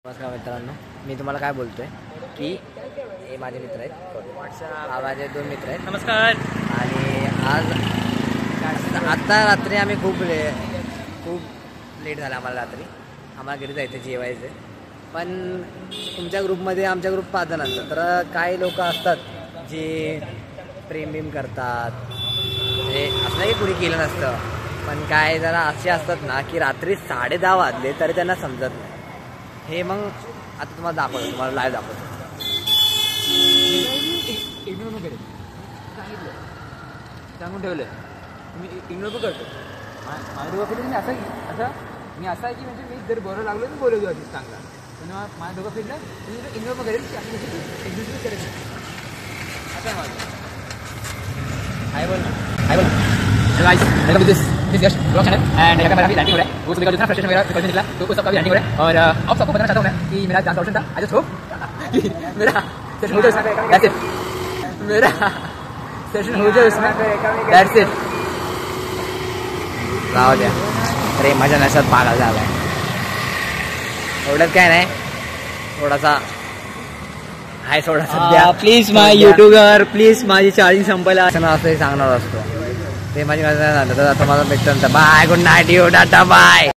नमस्कार मित्रांनो, मी तुम्हाला काय बोलतोय की हे माझे मित्र आहेत, हा माझे 2 मित्र आहेत. नमस्कार. आणि आज आत्ता रात्री आम्ही खूप लेट झाला आम्हाला. रात्री आम्हाला घरी जायचं, जेवायचं. पण तुमच्या ग्रुपमध्ये आमच्या ग्रुप 5 जण असतात, तर काही लोक असतात जे प्रेम करतात. म्हणजे असं काही कुणी केलं नसतं, पण काय जरा असे असतात ना की रात्री 10:30 वाजले तरी त्यांना समजत नाही. हे मग आता तुम्हाला दाखवतो, तुम्हाला लाईव्ह दाखवतो. इग्नोर पण करेल, सांगितलं, सांगून ठेवलं, तुम्ही इग्नोर पण करतो. माझ्या डोकं फिरलं मी असं आहे की म्हणजे मी जर बरं लागलो तर बोलवतो आधीच चांगला, पण माझ्या डोकं फिरलं तुम्ही इग्नोर पण करेल की आपली एक्झिक्यूट करेल. असं आहे माझं. हाय बोल ना, हाय बोल ना. Guys, welcome to this guest blog channel. And यहाँ पे मेरा भी लैंडिंग हो रहा है. वो सुबह का जितना फ्रस्ट्रेशन वगैरह निकला तो उस सबका भी लैंडिंग हो रहा है. और अब सबको बताना चाहता हूँ मैं कि मेरा डांस ऑडिशन था. आई जस्ट होप कि मेरा सेशन हो जाए उसमें. That's it. मेरा सेशन हो जाए उसमें. That's it. राहू द्या, प्रेमाच्या नशात पागल झालाय. एवढंच काय नाही, थोडासा हाय सोडा सध्या. प्लीज माय युट्यूबर, प्लीज माझी चार्जिंग संपायला. असंही सांगणार असतो. ते माझी झालं तर आता माझा मित्रांचा bye, good night, you, tata, bye.